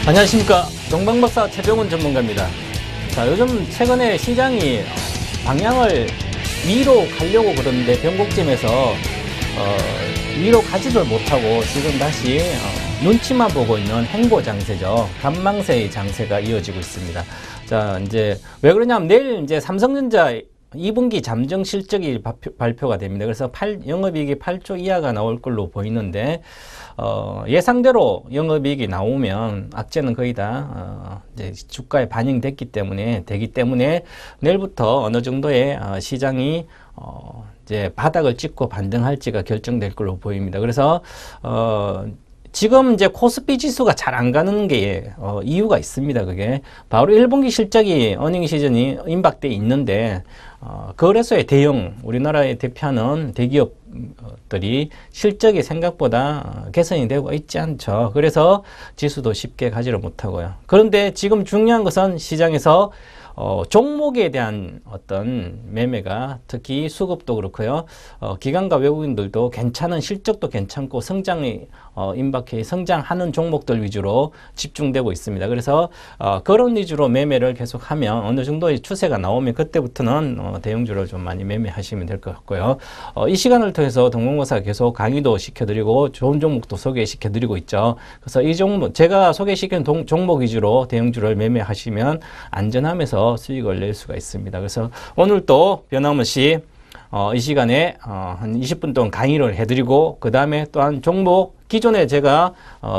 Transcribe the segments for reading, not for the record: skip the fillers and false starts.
안녕하십니까. 동방박사 최병훈 전문가입니다. 자, 요즘 최근에 시장이 방향을 위로 가려고 그러는데 변곡점에서 위로 가지를 못하고 지금 다시 눈치만 보고 있는 행보 장세죠. 관망세의 장세가 이어지고 있습니다. 자, 이제 왜 그러냐면 내일 이제 삼성전자 2분기 잠정 실적이 발표가 됩니다. 그래서 영업이익이 8조 이하가 나올 걸로 보이는데 예상대로 영업이익이 나오면 악재는 거의 다 이제 주가에 반영됐기 때문에 내일부터 어느 정도의 시장이 이제 바닥을 찍고 반등할지가 결정될 걸로 보입니다. 그래서 지금 이제 코스피 지수가 잘 안 가는 게 이유가 있습니다. 그게 바로 1분기 실적이 어닝 시즌이 임박돼 있는데 거래소의 대형 우리나라에 대표하는 대기업들이 실적이 생각보다 개선이 되고 있지 않죠. 그래서 지수도 쉽게 가지를 못하고요. 그런데 지금 중요한 것은 시장에서 종목에 대한 어떤 매매가 특히 수급도 그렇고요. 기관과 외국인들도 괜찮은 실적도 괜찮고 성장이 임박해 성장하는 종목들 위주로 집중되고 있습니다. 그래서 그런 위주로 매매를 계속하면 어느 정도의 추세가 나오면 그때부터는 대형주를 좀 많이 매매하시면 될 것 같고요. 이 시간을 통해서 동방박사가 계속 강의도 시켜드리고 좋은 종목도 소개시켜드리고 있죠. 그래서 이 종목 제가 소개시킨 종목 위주로 대형주를 매매하시면 안전하면서 수익을 낼 수가 있습니다. 그래서 오늘 또 변함없이 이 시간에 한 20분 동안 강의를 해드리고 그 다음에 또한 종목 기존에 제가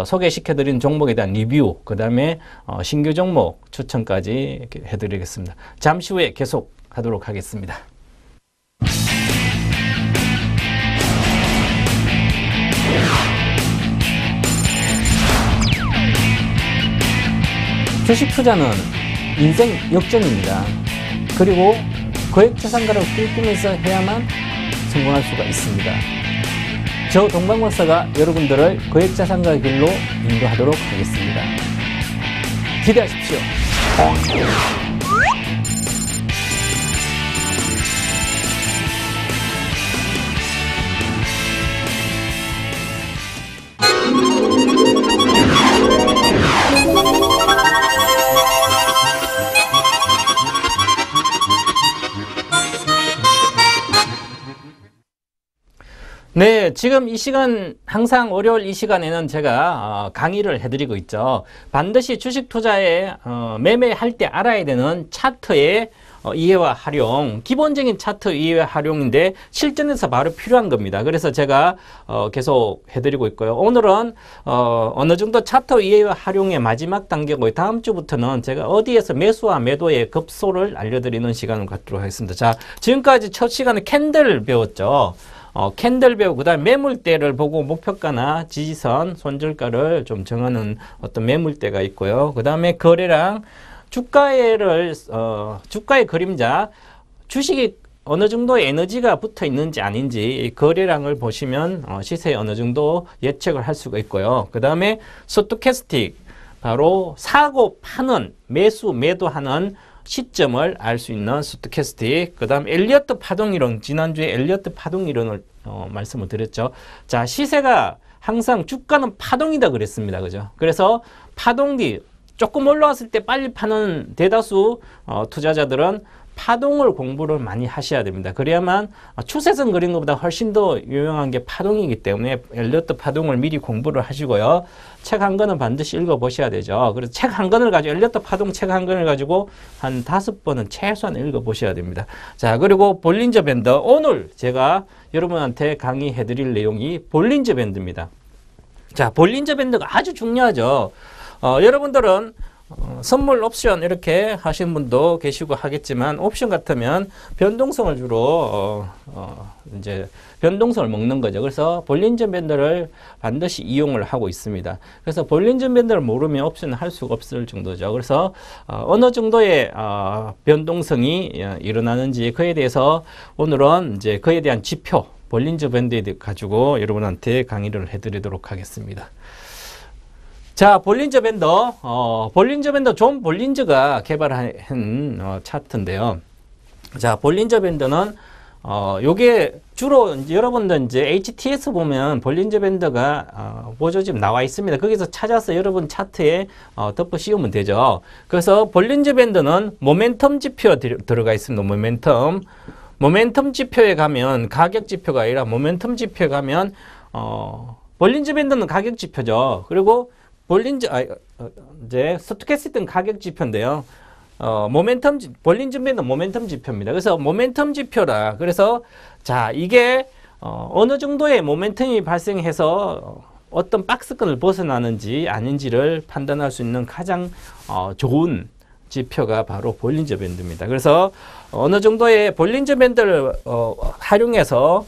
소개시켜드린 종목에 대한 리뷰 그 다음에 신규 종목 추천까지 해드리겠습니다. 잠시 후에 계속 하도록 하겠습니다. 주식 투자는 인생 역전입니다. 그리고 거액자산가를 꿈꾸면서 해야만 성공할 수가 있습니다. 저 동방박사가 여러분들을 거액자산가 길로 인도하도록 하겠습니다. 기대하십시오. 네, 지금 이 시간 항상 월요일 이 시간에는 제가 강의를 해드리고 있죠. 반드시 주식 투자에 매매할 때 알아야 되는 차트의 이해와 활용, 기본적인 차트 이해와 활용인데 실전에서 바로 필요한 겁니다. 그래서 제가 계속 해드리고 있고요. 오늘은 어느 정도 차트 이해와 활용의 마지막 단계고 다음 주부터는 제가 어디에서 매수와 매도의 급소를 알려드리는 시간을 갖도록 하겠습니다. 자, 지금까지 첫 시간에 캔들 배웠죠. 캔들 배우고 그 다음에 매물대를 보고 목표가나 지지선, 손절가를 좀 정하는 어떤 매물대가 있고요. 그 다음에 거래량, 주가의 그림자, 주식이 어느 정도의 에너지가 붙어 있는지 아닌지 거래량을 보시면 시세에 어느 정도 예측을 할 수가 있고요. 그 다음에 스토캐스틱, 바로 사고 파는, 매수, 매도하는 시점을 알 수 있는 스토캐스틱, 그 다음 엘리어트 파동이론, 지난주에 엘리어트 파동이론을 말씀을 드렸죠. 자, 시세가 항상 주가는 파동이다 그랬습니다. 그죠? 그래서 파동기 조금 올라왔을 때 빨리 파는 대다수 투자자들은 파동을 공부를 많이 하셔야 됩니다. 그래야만 추세선 그린 것보다 훨씬 더 유용한 게 파동이기 때문에 엘리어트 파동을 미리 공부를 하시고요. 책 한 권은 반드시 읽어보셔야 되죠. 그래서 책 한 권을 가지고 엘리어트 파동 책 한 권을 가지고 한 5번은 최소한 읽어보셔야 됩니다. 자, 그리고 볼린저 밴드, 오늘 제가 여러분한테 강의해 드릴 내용이 볼린저 밴드입니다. 자, 볼린저 밴드가 아주 중요하죠. 여러분들은 선물 옵션 이렇게 하시는 분도 계시고 하겠지만 옵션 같으면 변동성을 주로 이제 변동성을 먹는 거죠. 그래서 볼린저 밴드를 반드시 이용을 하고 있습니다. 그래서 볼린저 밴드를 모르면 옵션을 할 수가 없을 정도죠. 그래서 어느 정도의 변동성이 일어나는지 그에 대해서 오늘은 이제 그에 대한 지표 볼린저 밴드에 가지고 여러분한테 강의를 해드리도록 하겠습니다. 자, 볼린저 밴드, 볼린저 밴드, 존 볼린저가 개발한 차트인데요. 자, 볼린저 밴드는 요게 주로 이제 여러분들 이제 HTS 보면 볼린저 밴드가 보조 지금 나와 있습니다. 거기서 찾아서 여러분 차트에 덮어 씌우면 되죠. 그래서 볼린저 밴드는 모멘텀 지표 들어가 있습니다. 모멘텀 지표에 가면 가격 지표가 아니라 모멘텀 지표에 가면 볼린저 밴드는 가격 지표죠. 그리고 이제 스토캐스틱은 가격 지표인데요. 볼린저 밴드 모멘텀 지표입니다. 그래서 모멘텀 지표라. 그래서 자, 이게 어느 정도의 모멘텀이 발생해서 어떤 박스권을 벗어나는지 아닌지를 판단할 수 있는 가장 좋은 지표가 바로 볼린저 밴드입니다. 그래서 어느 정도의 볼린저 밴드를 활용해서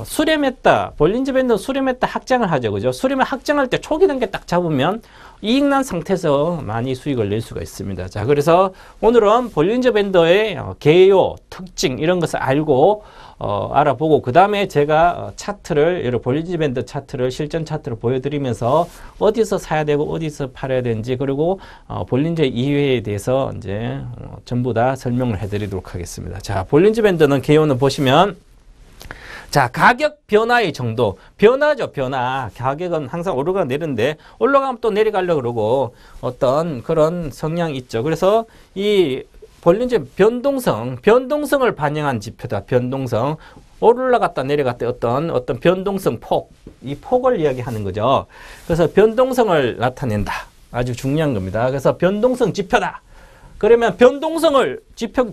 수렴했다. 볼린저 밴드는 수렴했다 확장을 하죠. 그죠? 수렴을 확장할 때 초기 단계 딱 잡으면 이익 난 상태에서 많이 수익을 낼 수가 있습니다. 자, 그래서 오늘은 볼린저 밴드의 개요, 특징 이런 것을 알고 알아보고 그 다음에 제가 차트를 여러 볼린저 밴드 차트를 실전 차트를 보여드리면서 어디서 사야 되고 어디서 팔아야 되는지 그리고 볼린저 이외에 대해서 이제 전부 다 설명을 해드리도록 하겠습니다. 자, 볼린저 밴드는 개요는 보시면 자, 가격 변화의 정도. 변화죠, 변화. 가격은 항상 오르가 내리는데 올라가면 또 내려가려고 그러고 어떤 그런 성향이 있죠. 그래서 이 볼린저 변동성을 반영한 지표다. 변동성. 올라갔다 내려갔다 어떤 변동성 폭. 이 폭을 이야기하는 거죠. 그래서 변동성을 나타낸다. 아주 중요한 겁니다. 그래서 변동성 지표다. 그러면 변동성 지표,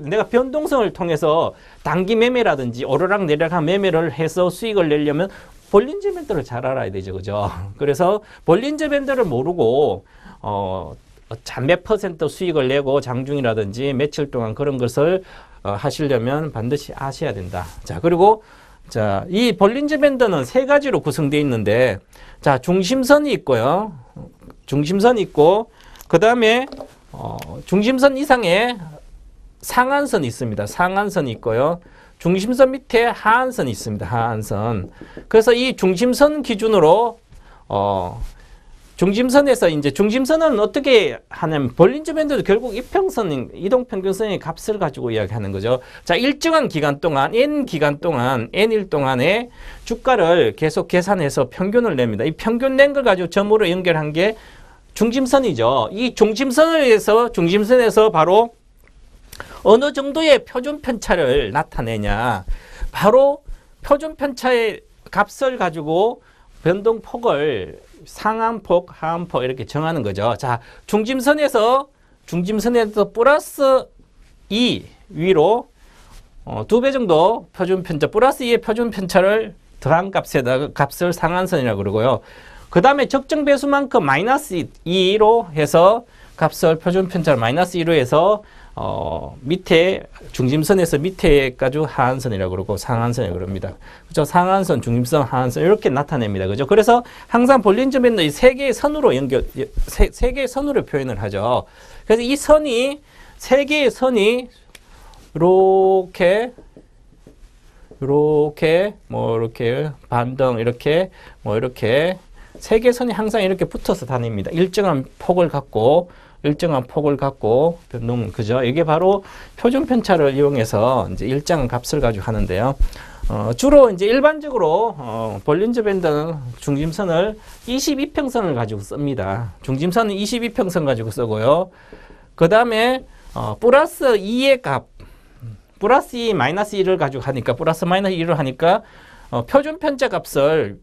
내가 변동성을 통해서 단기 매매라든지 오르락 내리락 매매를 해서 수익을 내려면 볼린저 밴드를 잘 알아야 되죠. 그죠? 그래서 볼린저 밴드를 모르고, 몇 퍼센트 수익을 내고 장중이라든지 며칠 동안 그런 것을 하시려면 반드시 아셔야 된다. 자, 그리고 자, 이 볼린저 밴드는 세 가지로 구성되어 있는데, 자, 중심선이 있고요. 중심선이 있고, 그 다음에 중심선 이상에 상한선이 있습니다. 상한선이 있고요. 중심선 밑에 하한선이 있습니다. 하한선. 그래서 이 중심선 기준으로 중심선에서 이제 중심선은 어떻게 하냐면 볼린저 밴드도 결국 이동평균선의 값을 가지고 이야기하는 거죠. 자, 일정한 기간 동안 N일 동안에 주가를 계속 계산해서 평균을 냅니다. 이 평균 낸 걸 가지고 점으로 연결한 게 중심선이죠. 이 중심선에서 바로 어느 정도의 표준 편차를 나타내냐. 바로 표준 편차의 값을 가지고 변동폭을 상한폭, 하한폭 이렇게 정하는 거죠. 자, 중심선에서 플러스 2 위로 2배 정도 표준 편차, 플러스 2의 표준 편차를 더한 값을 상한선이라고 그러고요. 그 다음에 적정 배수만큼 마이너스 2로 해서 값을 표준 편차를 마이너스 2로 해서 밑에 중심선에서 밑에까지 하한선이라고 그러고 상한선이라고 그럽니다. 그죠? 상한선, 중심선, 하한선 이렇게 나타냅니다. 그죠? 그래서 항상 볼린저 밴드 이 세 개의 선으로 세 개의 선으로 표현을 하죠. 그래서 이 선이 세 개의 선이 이렇게 반등 이렇게 세 개의 선이 항상 이렇게 붙어서 다닙니다. 일정한 폭을 갖고 변동, 그죠? 이게 바로 표준 편차를 이용해서 이제 일정한 값을 가지고 하는데요. 주로 이제 일반적으로 볼린저 밴드는 중심선을 22평선을 가지고 씁니다. 중심선은 22평선 가지고 쓰고요. 그 다음에 플러스 2의 값, 플러스 2, 마이너스 2를 가지고 하니까 플러스 마이너스 2를 하니까 표준 편차를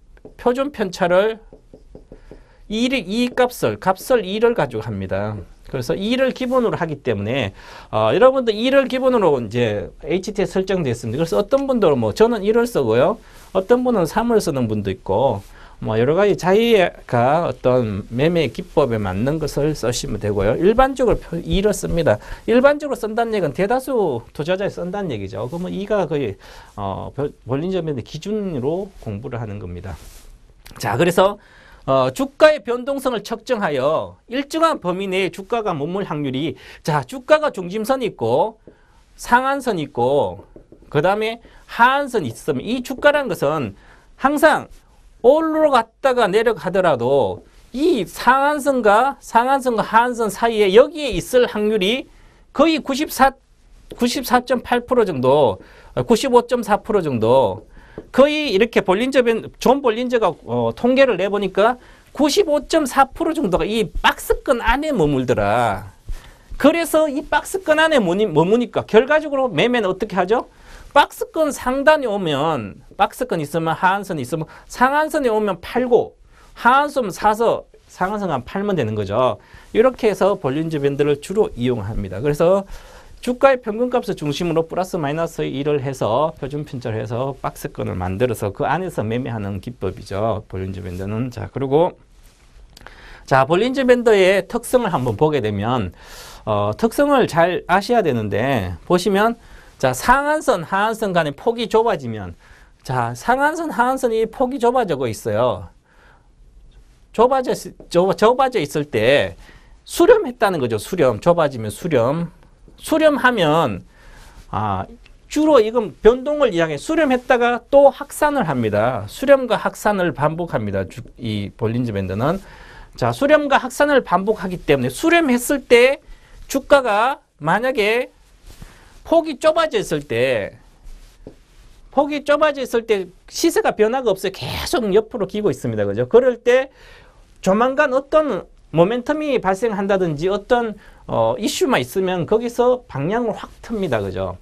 이 값을 2를 가지고 합니다. 그래서 2를 기본으로 하기 때문에 여러분들 2를 기본으로 이제 HT에 설정되어 있습니다. 그래서 어떤 분들은 저는 1을 쓰고요. 어떤 분은 3을 쓰는 분도 있고 여러 가지 자기가 어떤 매매 기법에 맞는 것을 쓰시면 되고요. 일반적으로 2를 씁니다. 일반적으로 쓴다는 얘기는 대다수 투자자에 쓴다는 얘기죠. 그러면 2가 거의 볼린저 밴드 기준으로 공부를 하는 겁니다. 자, 그래서 주가의 변동성을 측정하여 일정한 범위 내에 주가가 머물 확률이, 자, 주가가 중심선이 있고 상한선이 있고 그 다음에 하한선이 있으면 이 주가라는 것은 항상 올라갔다가 내려가더라도 이 상한선과 하한선 사이에 여기에 있을 확률이 거의 94.8% 정도, 95.4% 정도, 거의 이렇게 존 볼린저가 통계를 내보니까 95.4% 정도가 이 박스권 안에 머물더라. 그래서 이 박스권 안에 머무니까 결과적으로 매매는 어떻게 하죠? 박스권 상단에 오면, 박스권 있으면 하한선 있으면 상한선에 오면 팔고, 하한선 사서 상한선 팔면 되는 거죠. 이렇게 해서 볼린저 밴드를 주로 이용합니다. 그래서 주가의 평균값을 중심으로 플러스 마이너스 1을 해서 표준 편차를 해서 박스권을 만들어서 그 안에서 매매하는 기법이죠. 볼린저 밴드는. 자, 그리고 볼린저 밴드의 특성을 한번 보게 되면 특성을 잘 아셔야 되는데, 보시면 상한선, 하한선 간의 폭이 좁아지면, 상한선, 하한선이 폭이 좁아지고 있어요. 좁아져 있을 때 수렴했다는 거죠. 수렴. 좁아지면 수렴. 수렴하면 주로 이건 변동을 이야기해. 수렴했다가 또 확산을 합니다. 수렴과 확산을 반복합니다. 이 볼린저 밴드는. 수렴과 확산을 반복하기 때문에 수렴했을 때 주가가 만약에 폭이 좁아져 있을 때 시세가 변화가 없어요. 계속 옆으로 기고 있습니다. 그죠? 그럴 때 조만간 어떤 모멘텀이 발생한다든지 어떤 이슈만 있으면 거기서 방향을 확 틉니다. 그죠?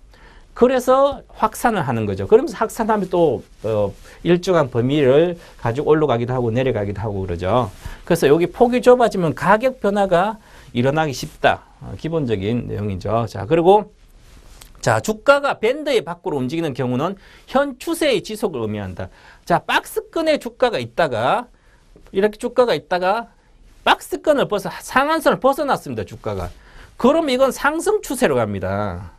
그래서 확산을 하는 거죠. 그러면서 확산하면 또 일정한 범위를 가지고 올라가기도 하고 내려가기도 하고 그러죠. 그래서 여기 폭이 좁아지면 가격 변화가 일어나기 쉽다. 기본적인 내용이죠. 그리고 주가가 밴드의 밖으로 움직이는 경우는 현 추세의 지속을 의미한다. 박스권에 주가가 있다가 이렇게 주가가 있다가 박스권을 상한선을 벗어났습니다. 주가가. 그럼 이건 상승 추세로 갑니다.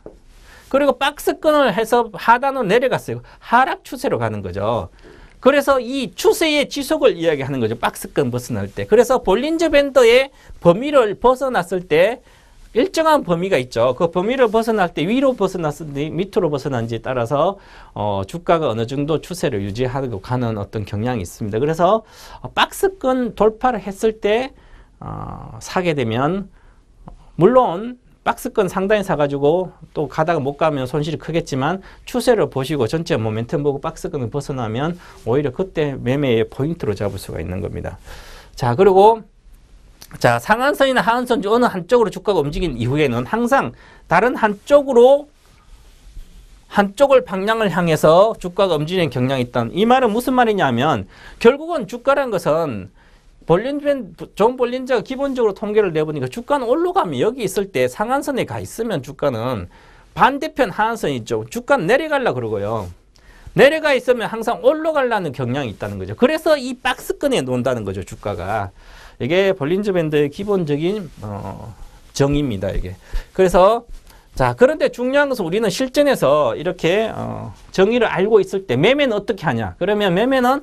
그리고 박스권을 해서 하단으로 내려갔어요. 하락 추세로 가는 거죠. 그래서 이 추세의 지속을 이야기하는 거죠. 박스권 벗어날 때. 그래서 볼린저 밴드의 범위를 벗어났을 때 일정한 범위가 있죠. 그 범위를 벗어날 때 위로 벗어났는지 밑으로 벗어난지에 따라서 주가가 어느 정도 추세를 유지하고 가는 어떤 경향이 있습니다. 그래서 박스권 돌파를 했을 때 사게 되면, 물론 박스권 상단에 사가지고 또 가다가 못 가면 손실이 크겠지만 추세를 보시고 전체 모멘텀 보고 박스권을 벗어나면 오히려 그때 매매의 포인트로 잡을 수가 있는 겁니다. 그리고 상한선이나 하한선 중 어느 한쪽으로 주가가 움직인 이후에는 항상 다른 한쪽을 방향을 향해서 주가가 움직이는 경향이 있다. 이 말은 무슨 말이냐면 결국은 주가라는 것은 존 볼린저가 기본적으로 통계를 내보니까 주가는 올라가면 여기 있을 때 상한선에 가 있으면 주가는 반대편 하한선이 있죠. 주가는 내려가려고 그러고요. 내려가 있으면 항상 올라가려는 경향이 있다는 거죠. 그래서 이 박스권에 논다는 거죠. 주가가. 이게 볼린저 밴드의 기본적인 정의입니다. 이게. 그래서 그런데 중요한 것은 우리는 실전에서 이렇게 정의를 알고 있을 때 매매는 어떻게 하냐? 그러면 매매는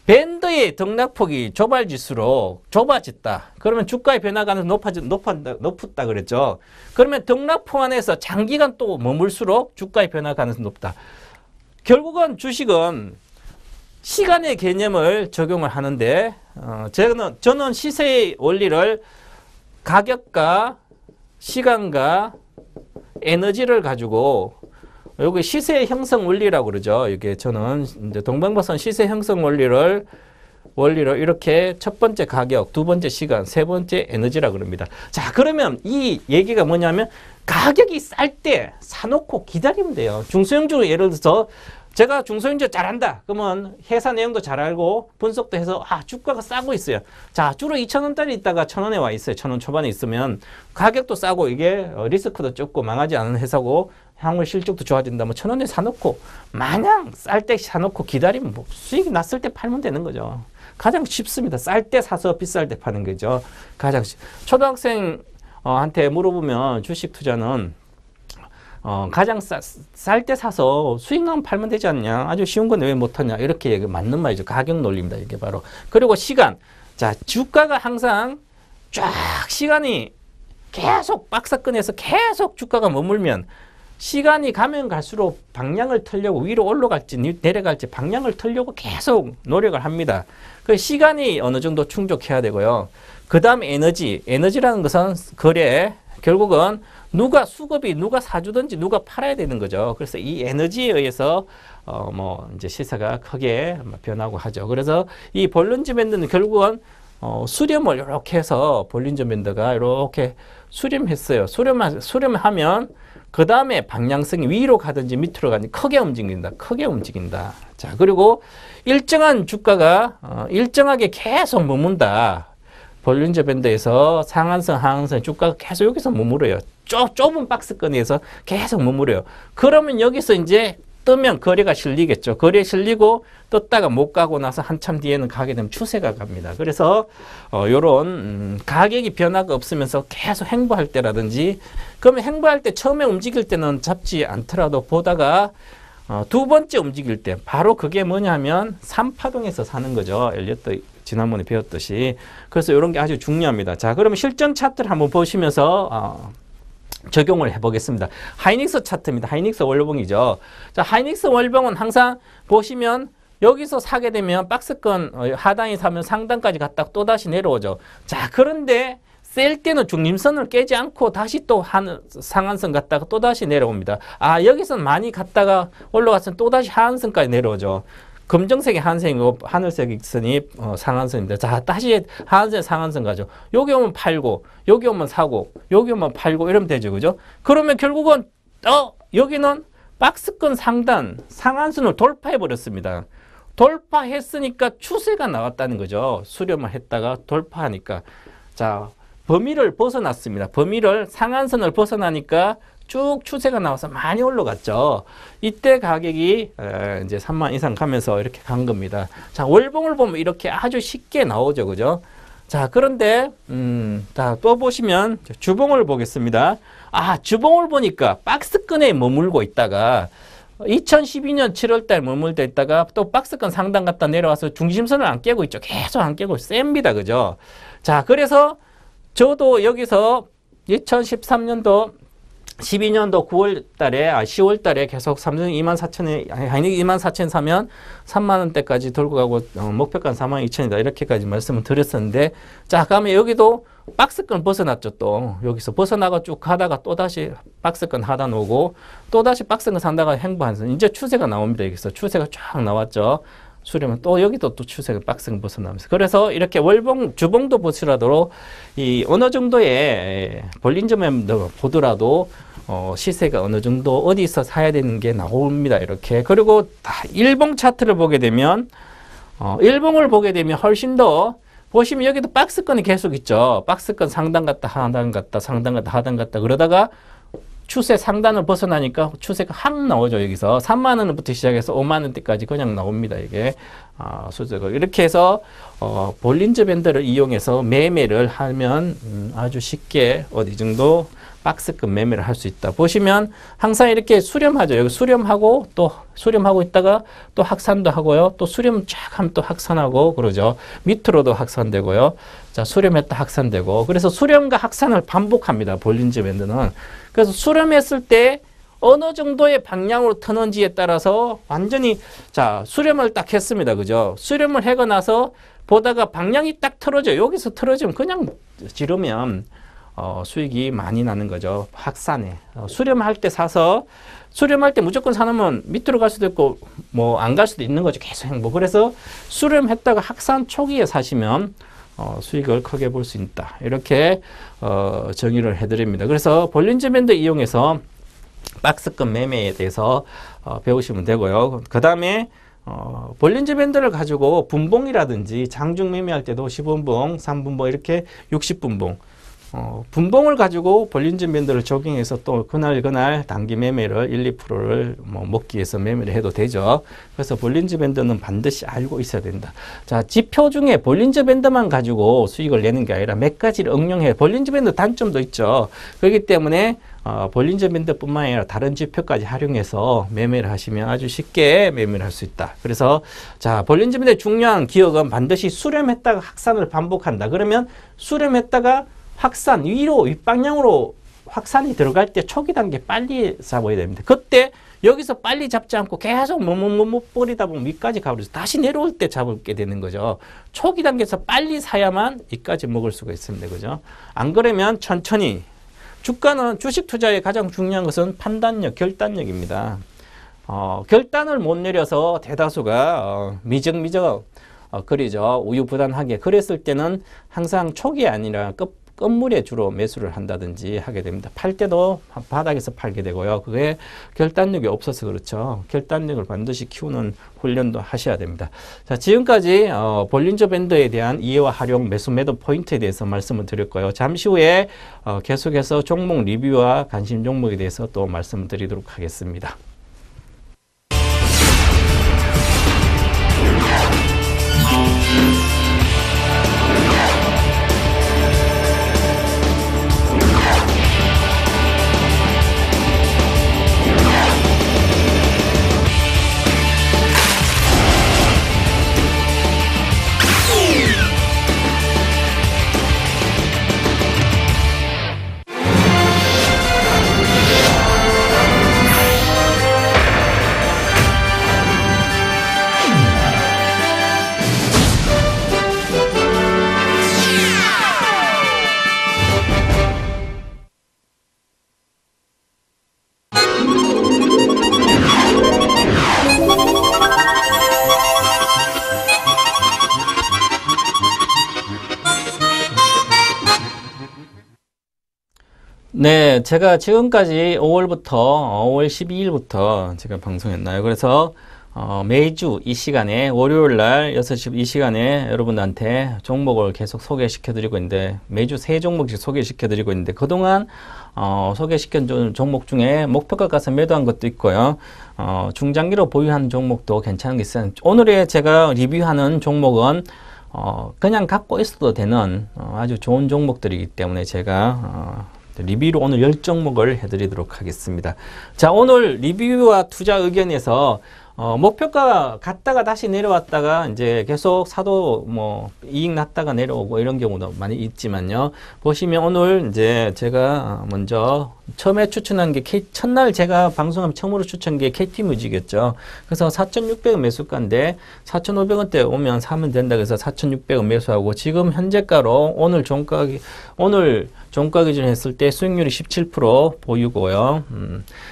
밴드의 등락폭이 좁아질수록 좁아졌다. 그러면 주가의 변화가 높다 그랬죠. 그러면 등락폭 안에서 장기간 또 머물수록 주가의 변화 가능성이 높다. 결국은 주식은 시간의 개념을 적용을 하는데 저는 시세의 원리를 가격과 시간과 에너지를 가지고 여기 시세 형성 원리라고 그러죠. 이게 저는 이제 동방버선 시세 형성 원리를 이렇게 첫 번째 가격, 두 번째 시간, 세 번째 에너지라고 그럽니다. 그러면 이 얘기가 뭐냐면 가격이 쌀 때 사놓고 기다리면 돼요. 중소형주 예를 들어서 제가 중소형주 잘한다. 그러면 회사 내용도 잘 알고 분석도 해서 주가가 싸고 있어요. 주로 2,000원짜리 있다가 1,000원에 와 있어요. 1,000원 초반에 있으면 가격도 싸고 이게 리스크도 적고 망하지 않은 회사고 향후 실적도 좋아진다면 1,000원에 사놓고 마냥 쌀 때 사놓고 기다리면 수익이 났을 때 팔면 되는 거죠. 가장 쉽습니다. 쌀 때 사서 비쌀 때 파는 거죠. 가장 초등학생한테 물어보면 주식 투자는 가장 쌀 때 사서 수익 나면 팔면 되지 않냐. 아주 쉬운 건데 왜 못하냐. 이렇게 맞는 말이죠. 가격 논리입니다. 이게 바로. 그리고 시간. 주가가 항상 쫙 시간이 계속 박스권에서 계속 주가가 머물면 시간이 가면 갈수록 방향을 틀려고 위로 올라갈지 내려갈지 방향을 틀려고 계속 노력을 합니다. 그 시간이 어느 정도 충족해야 되고요. 그 다음에 에너지라는 것은 거래, 결국은 누가 수급이 누가 사주든지 누가 팔아야 되는 거죠. 그래서 이 에너지에 의해서 뭐 이제 시세가 크게 변하고 하죠. 그래서 이 볼린저 밴드는 결국은 수렴을 이렇게 해서 볼린저 밴드가 이렇게 수렴했어요. 수렴하면 그 다음에 방향성이 위로 가든지 밑으로 가든지 크게 움직인다. 크게 움직인다. 자, 그리고 일정한 주가가 일정하게 계속 머문다. 볼린저 밴드에서 상한선, 하한선 주가가 계속 여기서 머무르요. 좁은 박스권에서 계속 머무르요. 그러면 여기서 이제 뜨면 거래가 실리겠죠. 거래에 실리고 떴다가 못 가고 나서 한참 뒤에는 가게 되면 추세가 갑니다. 그래서 요런 가격이 변화가 없으면서 계속 행보할 때라든지, 그러면 행보할 때 처음에 움직일 때는 잡지 않더라도 보다가 두 번째 움직일 때 바로 그게 뭐냐면 3파동에서 사는 거죠. 엘리어트 지난번에 배웠듯이. 그래서 이런 게 아주 중요합니다. 자, 그러면 실전 차트를 한번 보시면서 적용을 해보겠습니다. 하이닉스 차트입니다. 하이닉스 월봉이죠. 자, 하이닉스 월봉은 항상 보시면 여기서 사게 되면 박스권 하단이 사면 상단까지 갔다가 또다시 내려오죠. 자, 그런데 셀 때는 중심선을 깨지 않고 다시 또 상한선 갔다가 또다시 내려옵니다. 아, 여기서 많이 갔다가 올라갔으면 또다시 하한선까지 내려오죠. 검정색이 하한선이고 하늘색이 선이 상한선입니다. 자, 다시 하한선, 상한선 가죠. 여기 오면 팔고, 여기 오면 사고, 여기 오면 팔고 이러면 되죠. 그죠? 그러면 결국은 여기는 박스권 상단, 상한선을 돌파해 버렸습니다. 돌파했으니까 추세가 나왔다는 거죠. 수렴을 했다가 돌파하니까. 자, 범위를 벗어났습니다. 범위를 상한선을 벗어나니까 쭉 추세가 나와서 많이 올라갔죠. 이때 가격이 이제 3만 이상 가면서 이렇게 간 겁니다. 자, 월봉을 보면 이렇게 아주 쉽게 나오죠. 그죠? 자, 그런데 자, 또 보시면 주봉을 보겠습니다. 아, 주봉을 보니까 박스권에 머물고 있다가 2012년 7월달 머물다 있다가 또 박스권 상단 갔다 내려와서 중심선을 안 깨고 있죠. 계속 안 깨고 셉니다. 그죠? 자, 그래서 저도 여기서 2013년도 12년도 9월 달에, 10월 달에 계속 삼성 24,000에, 하이닉 24,000 사면 3만원대까지 돌고 가고, 목표가는 42,000이다. 이렇게까지 말씀을 드렸었는데, 자, 그러면 여기도 박스권 벗어났죠. 또, 여기서 벗어나가 쭉 가다가 또다시 박스권 하단 오고, 또다시 박스권 상다가 행보하면서, 이제 추세가 나옵니다. 여기서 추세가 쫙 나왔죠. 수렴은 또 여기도 또 추세가 박스권 벗어나면서. 그래서 이렇게 월봉, 주봉도 보시라도 이 어느 정도의 볼린저 밴드 보더라도 시세가 어느 정도 어디서 사야 되는 게 나옵니다. 이렇게. 그리고 일봉 차트를 보게 되면 일봉을 보게 되면 훨씬 더 보시면 여기도 박스권이 계속 있죠. 박스권 상단 갔다 하단 갔다 상단 갔다 하단 갔다 그러다가 추세 상단을 벗어나니까 추세가 확 나오죠. 여기서 3만 원부터 시작해서 5만 원대까지 그냥 나옵니다. 이게 수적으로 이렇게 해서 볼린저 밴드를 이용해서 매매를 하면 아주 쉽게 어디 정도 박스권 매매를 할 수 있다. 보시면 항상 이렇게 수렴하죠. 여기 수렴하고 또 수렴하고 있다가 또 확산도 하고요. 또 수렴 쫙 하면 또 확산하고 그러죠. 밑으로도 확산되고요. 자, 수렴했다 확산되고. 그래서 수렴과 확산을 반복합니다. 볼린저 밴드는. 그래서 수렴했을 때 어느 정도의 방향으로 트는지에 따라서 완전히 자, 수렴을 딱 했습니다. 그죠? 수렴을 하고 나서 보다가 방향이 딱 틀어져요. 여기서 틀어지면 그냥 지르면 수익이 많이 나는 거죠. 확산에. 수렴할 때 사서 수렴할 때 무조건 사놓으면 밑으로 갈 수도 있고 뭐 안 갈 수도 있는 거죠. 계속 행보. 그래서 수렴했다가 확산 초기에 사시면 수익을 크게 볼 수 있다. 이렇게 정의를 해드립니다. 그래서 볼린저 밴드 이용해서 박스권 매매에 대해서 배우시면 되고요. 그 다음에 볼린저 밴드를 가지고 분봉이라든지 장중 매매할 때도 10분봉, 3분봉 이렇게 60분봉 분봉을 가지고 볼린저 밴드를 적용해서 또 그날 단기 매매를 1, 2%를 먹기 위해서 매매를 해도 되죠. 그래서 볼린저 밴드는 반드시 알고 있어야 된다. 자, 지표 중에 볼린저 밴드만 가지고 수익을 내는 게 아니라 몇 가지를 응용해. 볼린저 밴드 단점도 있죠. 그렇기 때문에 볼린저 밴드뿐만 아니라 다른 지표까지 활용해서 매매를 하시면 아주 쉽게 매매를 할 수 있다. 그래서 자, 볼린저 밴드의 중요한 기억은 반드시 수렴했다가 확산을 반복한다. 그러면 수렴했다가 확산, 위로, 윗방향으로 확산이 들어갈 때 초기 단계 빨리 잡아야 됩니다. 그때 여기서 빨리 잡지 않고 계속 버리다 보면 위까지 가버려서 다시 내려올 때 잡게 되는 거죠. 초기 단계에서 빨리 사야만 이까지 먹을 수가 있습니다. 그죠? 안 그러면 천천히 주가는 주식 투자의 가장 중요한 것은 판단력, 결단력입니다. 결단을 못 내려서 대다수가 미적미적 그리죠. 우유부단하게 그랬을 때는 항상 초기에 아니라 끝물에 주로 매수를 한다든지 하게 됩니다. 팔 때도 바닥에서 팔게 되고요. 그게 결단력이 없어서 그렇죠. 결단력을 반드시 키우는 훈련도 하셔야 됩니다. 자, 지금까지 볼린저 밴드에 대한 이해와 활용, 매수 매도 포인트에 대해서 말씀을 드렸고요. 잠시 후에 계속해서 종목 리뷰와 관심 종목에 대해서 또 말씀을 드리도록 하겠습니다. 네, 제가 지금까지 5월 12일부터 제가 방송했나요? 그래서 매주 이 시간에 월요일 날 6시 이 시간에 여러분한테 종목을 계속 소개시켜 드리고 있는데 매주 3종목씩 소개시켜 드리고 있는데 그동안 소개시켜 준 종목 중에 목표가 가서 매도한 것도 있고요. 중장기로 보유한 종목도 괜찮은 게 있어요. 오늘의 제가 리뷰하는 종목은 그냥 갖고 있어도 되는 아주 좋은 종목들이기 때문에 제가 리뷰로 오늘 10종목을 해드리도록 하겠습니다. 자, 오늘 리뷰와 투자 의견에서 목표가 갔다가 다시 내려왔다가 이제 계속 사도 뭐 이익 났다가 내려오고 이런 경우도 많이 있지만요. 보시면 오늘 이제 제가 먼저 처음에 추천한 게 첫날 제가 방송하면 처음으로 추천한 게 KT뮤직이었죠. 그래서 4,600원 매수가인데 4,500원대 오면 사면 된다 그래서 4,600원 매수하고 지금 현재가로 오늘 종가 기준 했을 때 수익률이 17% 보유고요.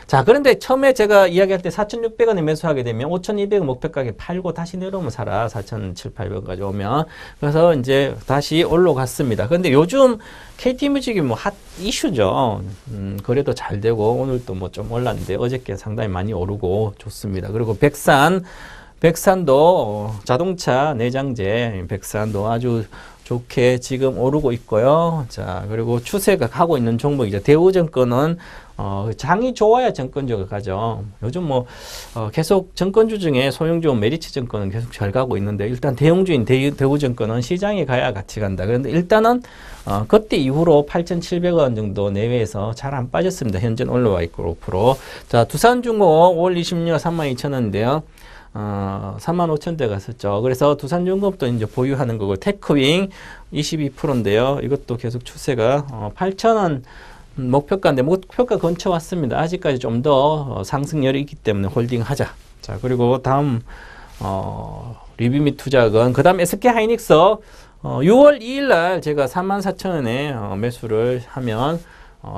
자, 그런데 처음에 제가 이야기할 때 4,600원에 매수하게 되면 5,200원 목표가에 팔고 다시 내려오면 사라. 4,700~800원까지 오면. 그래서 이제 다시 올라갔습니다. 그런데 요즘 KT뮤직이 뭐 핫 이슈죠. 그래도 잘 되고 오늘도 뭐 좀 올랐는데 어저께 상당히 많이 오르고 좋습니다. 그리고 백산도 자동차 내장재 백산도 아주 좋게 지금 오르고 있고요. 자, 그리고 추세가 가고 있는 종목이죠. 대우증권은 장이 좋아야 정권주가 가죠. 요즘 뭐 계속 정권주 중에 소형주 메리츠증권은 계속 잘 가고 있는데 일단 대형주인 대우증권은 시장에 가야 같이 간다. 그런데 일단은 그때 이후로 8,700원 정도 내외에서 잘 안 빠졌습니다. 현재 올라와 있고 5%. 자, 두산중공 5월 26일 32,000원인데요. 35,000대 갔었죠. 그래서 두산중공업도 이제 보유하는 거고, 테크윙 22%인데요. 이것도 계속 추세가 8,000원 목표가인데 목표가 근처 왔습니다. 아직까지 좀 더 상승열이 있기 때문에 홀딩하자. 자, 그리고 다음 리뷰 및 투자건, 그 다음 SK하이닉스 6월 2일 날 제가 44,000원에 매수를 하면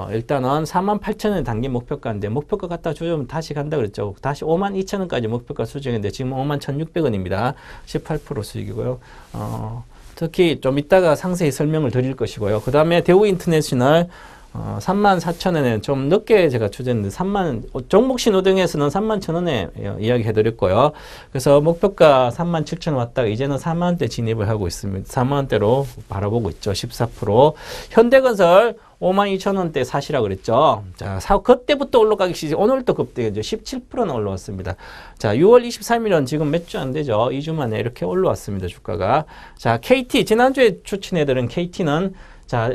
일단은 48,000원 단기 목표가인데 목표가 갖다 주면 다시 간다 그랬죠. 다시 52,000원까지 목표가 수정했는데 지금 51,600원입니다. 18% 수익이고요. 특히 좀 이따가 상세히 설명을 드릴 것이고요. 그 다음에 대우인터내셔널 34,000원에 좀 늦게 제가 추천했는데 종목 신호등에서는 31,000원에 이야기해 드렸고요. 그래서 목표가 37,000원 왔다가 이제는 4만원대 진입을 하고 있습니다. 4만원대로 바라보고 있죠. 14%. 현대건설 52,000원대 사시라 그랬죠. 자, 그때부터 올라가기 시작. 오늘도 급등이죠. 17%나 올라왔습니다. 자, 6월 23일은 지금 몇 주 안 되죠. 2주 만에 이렇게 올라왔습니다. 주가가. 자, KT 지난주에 추천해드린 KT는 자,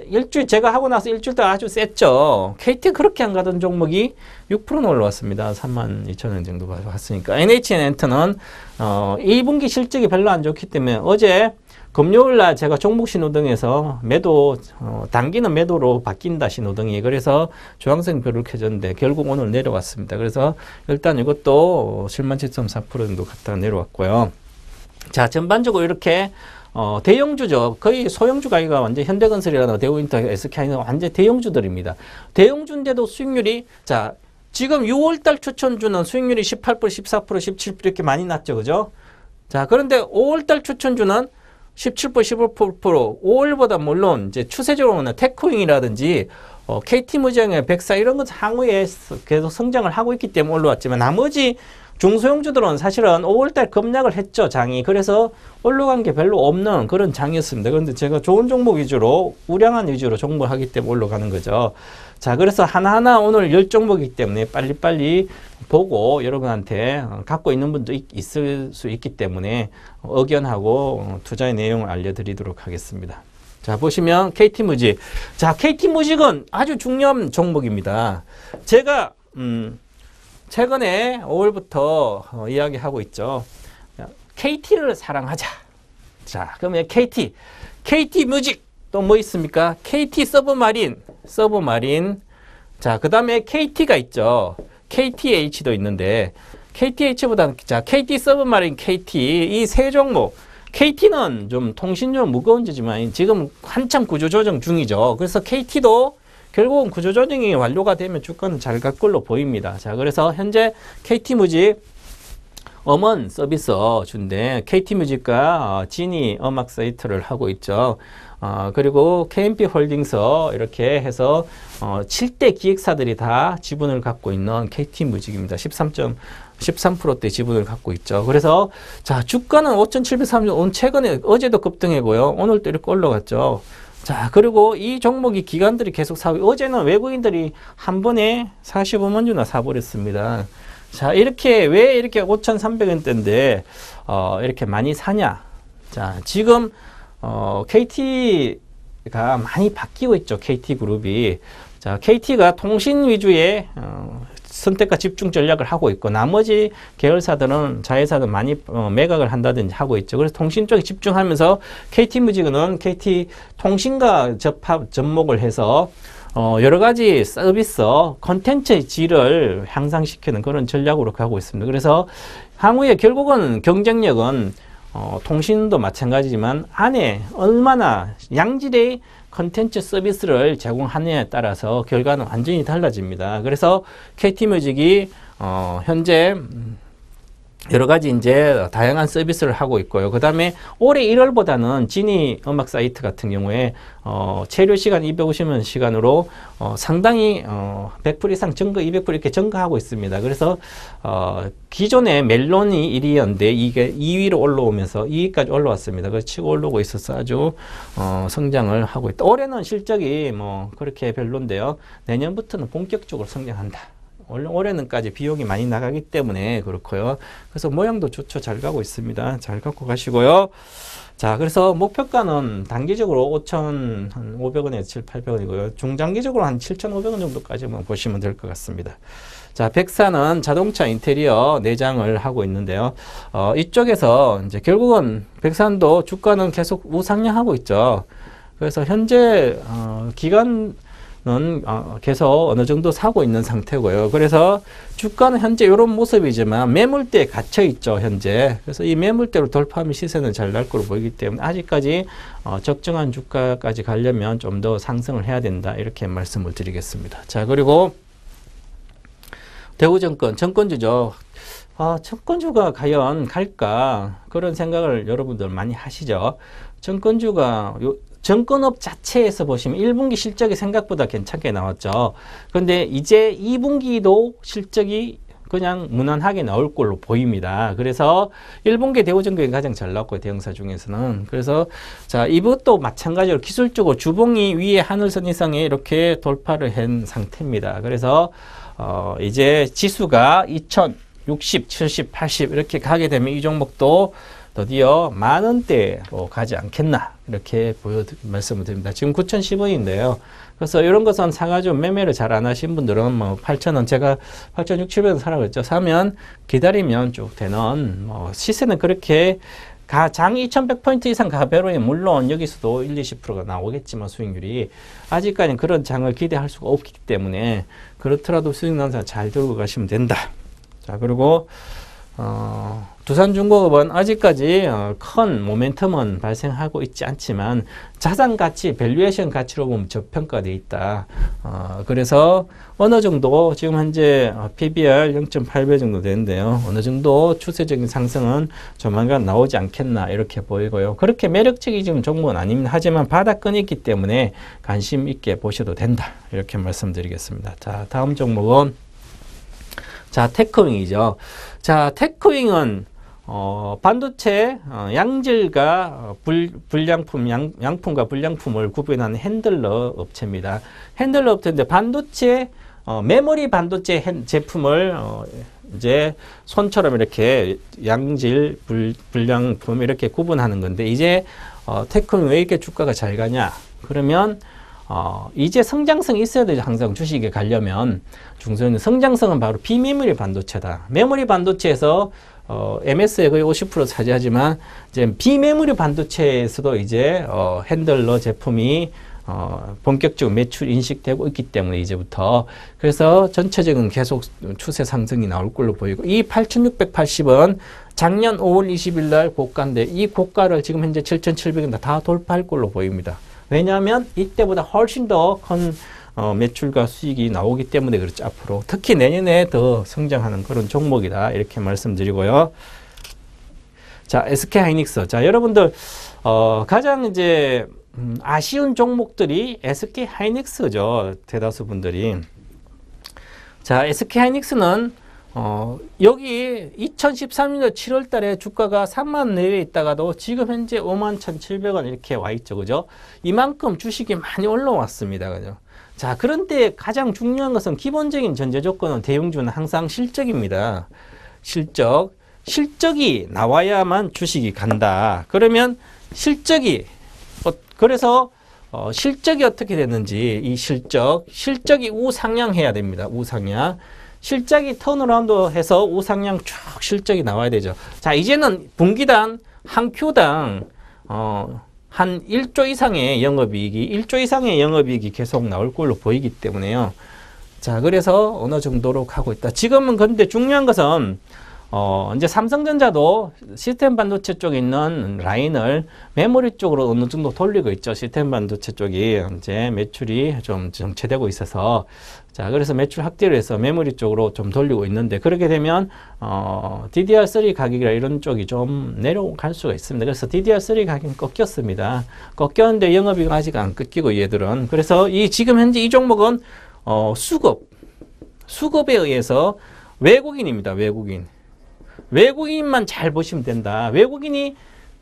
제가 하고 나서 일주일 동안 아주 셌죠. KT 그렇게 안 가던 종목이 6%나 올라왔습니다. 32,000원 정도 갔으니까. NHN엔터는 1분기 실적이 별로 안 좋기 때문에 어제 금요일 날 제가 종목 신호등에서 매도, 단기는 매도로 바뀐다 신호등이. 그래서 주황색 별을 켜졌는데 결국 오늘 내려왔습니다. 그래서 일단 이것도 77.4% 정도 갔다가 내려왔고요. 자, 전반적으로 이렇게 대형주죠. 거의 소형주가 아니라 완전 현대건설이라든가 대우인터, SK는 완전 대형주들입니다. 대형주인데도 수익률이, 자, 지금 6월달 추천주는 수익률이 18%, 14%, 17% 이렇게 많이 났죠. 그죠? 자, 그런데 5월달 추천주는 17%, 15%, 5월보다 물론 이제 추세적으로는 테크윙이라든지 KT무장의 백사 이런 것 향후에 계속 성장을 하고 있기 때문에 올라왔지만 나머지 중소형주들은 사실은 5월달 급락을 했죠, 장이. 그래서 올라간 게 별로 없는 그런 장이었습니다. 그런데 제가 좋은 종목 위주로, 우량한 위주로 종목을 하기 때문에 올라가는 거죠. 자, 그래서 하나하나 오늘 10종목이기 때문에 빨리빨리 보고 여러분한테 갖고 있는 분도 있을 수 있기 때문에 의견하고 투자의 내용을 알려드리도록 하겠습니다. 자, 보시면 KT무직. 자, KT무직은 아주 중요한 종목입니다. 제가 최근에 5월부터 이야기하고 있죠. KT를 사랑하자. 자, 그러면 KT무직 또 뭐 있습니까? KT 서브마린. 자, 그 다음에 KT가 있죠. KTH도 있는데 KTH보다는 자, KT 서브마린, KT 이 세 종목. KT는 좀 통신료 무거운 지지만 지금 한참 구조조정 중이죠. 그래서 KT도 결국은 구조조정이 완료가 되면 주가는 잘 갈 걸로 보입니다. 자, 그래서 현재 KT무직 음원 서비스 준대 KT뮤직과 지니 음악 사이트를 하고 있죠. 그리고 KMP홀딩스 이렇게 해서 7대 기획사들이 다 지분을 갖고 있는 KT무직입니다. 13%대 지분을 갖고 있죠. 그래서 자, 주가는 5,730원 최근에 어제도 급등했고요. 오늘도 이렇게 올라갔죠. 자, 그리고 이 종목이 기관들이 계속 사고, 어제는 외국인들이 한 번에 45만 주나 사버렸습니다. 자, 이렇게 왜 이렇게 5,300원대인데 이렇게 많이 사냐? 자, 지금 KT가 많이 바뀌고 있죠. KT그룹이. 자, KT가 통신 위주의 선택과 집중 전략을 하고 있고 나머지 계열사들은 자회사들 많이 매각을 한다든지 하고 있죠. 그래서 통신 쪽에 집중하면서 KT무직은 KT 통신과 접목을 해서 여러 가지 서비스, 콘텐츠의 질을 향상시키는 그런 전략으로 가고 있습니다. 그래서 향후에 결국은 경쟁력은 통신도 마찬가지지만 안에 얼마나 양질의 컨텐츠 서비스를 제공하느냐에 따라서 결과는 완전히 달라집니다. 그래서 KT뮤직이 현재 여러 가지 이제 다양한 서비스를 하고 있고요. 그 다음에 올해 1월보다는 지니 음악 사이트 같은 경우에 체류 시간 250년 시간으로 상당히 100% 이상 증가, 200% 이렇게 증가하고 있습니다. 그래서 기존에 멜론이 1위였는데 이게 2위로 올라오면서 2위까지 올라왔습니다. 그래서 치고 올라오고 있어서 아주 성장을 하고 있다. 올해는 실적이 뭐 그렇게 별론데요. 내년부터는 본격적으로 성장한다. 올해는까지 비용이 많이 나가기 때문에 그렇고요. 그래서 모양도 좋죠. 잘 가고 있습니다. 잘 갖고 가시고요. 자, 그래서 목표가는 단기적으로 5,500원에서 7,800원이고요. 중장기적으로 한 7,500원 정도까지만 보시면 될 것 같습니다. 자, 백사는 자동차 인테리어 내장을 하고 있는데요. 이쪽에서 이제 결국은 백산도 주가는 계속 우상향하고 있죠. 그래서 현재 기간 는 계속 어느 정도 사고 있는 상태고요. 그래서 주가는 현재 이런 모습이지만 매물대에 갇혀 있죠, 현재. 그래서 이 매물대로 돌파하면 시세는 잘 날 거로 보이기 때문에 아직까지 적정한 주가까지 가려면 좀 더 상승을 해야 된다, 이렇게 말씀을 드리겠습니다. 자, 그리고 대우증권, 정권주죠. 정권주가 과연 갈까, 그런 생각을 여러분들 많이 하시죠. 정권주가 정권업 자체에서 보시면 1분기 실적이 생각보다 괜찮게 나왔죠. 그런데 이제 2분기도 실적이 그냥 무난하게 나올 걸로 보입니다. 그래서 1분기 대우증권이 가장 잘 나왔고요, 대형사 중에서는. 그래서 자, 이것도 마찬가지로 기술적으로 주봉이 위에 하늘선 이상에 이렇게 돌파를 한 상태입니다. 그래서 이제 지수가 2060, 70, 80 이렇게 가게 되면 이 종목도 드디어 만원대로 가지 않겠나, 이렇게 말씀을 드립니다. 지금 9,010원인데요. 그래서 이런 것은 사가지고 매매를 잘 안 하신 분들은 뭐 8,000원, 제가 8,600원 사라고 했죠. 사면 기다리면 쭉 되는, 시세는 그렇게 장 2,100포인트 이상 가벼워요. 물론 여기서도 1, 20%가 나오겠지만 수익률이 아직까지는 그런 장을 기대할 수가 없기 때문에 그렇더라도 수익 난사 잘 들고 가시면 된다. 자, 그리고 두산중공업은 아직까지 큰 모멘텀은 발생하고 있지 않지만 자산 가치, 밸류에이션 가치로 보면 저평가되어 있다. 그래서 어느 정도 지금 현재 PBR 0.8배 정도 되는데요. 어느 정도 추세적인 상승은 조만간 나오지 않겠나 이렇게 보이고요. 그렇게 매력적인 종목은 아닙니다. 하지만 바닥권이 있기 때문에 관심 있게 보셔도 된다. 이렇게 말씀드리겠습니다. 자, 다음 종목은 자, 테크윙이죠. 자, 테크윙은 반도체 양질과 불량품, 양품과 불량품을 구분하는 핸들러 업체입니다. 핸들러 업체인데 반도체 메모리 반도체 제품을 이제 손처럼 이렇게 양질, 불량품 이렇게 구분하는 건데 이제 테크윙 왜 이렇게 주가가 잘 가냐? 그러면 이제 성장성이 있어야 되죠. 항상 주식에 가려면 중소형 성장성은 바로 비메모리 반도체다. 메모리 반도체에서 MS의 거의 50% 차지하지만 이제 비메모리 반도체에서도 이제 핸들러 제품이 본격적으로 매출 인식되고 있기 때문에 이제부터 그래서 전체적인 계속 추세 상승이 나올 걸로 보이고 이 8680은 작년 5월 20일 날 고가인데 이 고가를 지금 현재 7700원 다 돌파할 걸로 보입니다. 왜냐하면 이때보다 훨씬 더 큰 매출과 수익이 나오기 때문에 그렇죠. 앞으로 특히 내년에 더 성장하는 그런 종목이다 이렇게 말씀드리고요. 자, SK하이닉스. 자, 여러분들 가장 이제 아쉬운 종목들이 SK하이닉스죠. 대다수 분들이. 자, SK하이닉스는 여기 2013년 7월 달에 주가가 3만 내외에 있다가도 지금 현재 51,700원 이렇게 와 있죠. 그죠? 이만큼 주식이 많이 올라왔습니다. 그죠? 자, 그런데 가장 중요한 것은 기본적인 전제 조건은 대형주는 항상 실적입니다. 실적이 나와야만 주식이 간다. 그러면 실적이 그래서 실적이 어떻게 되는지 이 실적이 우상향해야 됩니다. 우상향. 실적이 턴어라운드 해서 우상향 쭉 실적이 나와야 되죠. 자, 이제는 분기당 한 큐당 한 1조 이상의 영업이익이 계속 나올 걸로 보이기 때문에요. 자, 그래서 어느 정도로 가고 있다. 지금은 근데 중요한 것은 이제 삼성전자도 시스템 반도체 쪽에 있는 라인을 메모리 쪽으로 어느 정도 돌리고 있죠. 시스템 반도체 쪽이 이제 매출이 좀 정체되고 있어서 자, 그래서 매출 확대를 해서 메모리 쪽으로 좀 돌리고 있는데 그렇게 되면 DDR3 가격이나 이런 쪽이 좀 내려갈 수가 있습니다. 그래서 DDR3 가격이 꺾였습니다. 꺾였는데 영업이익은 아직 안 꺾이고 얘들은 그래서 지금 현재 이 종목은 수급에 의해서 외국인입니다. 외국인만 잘 보시면 된다. 외국인이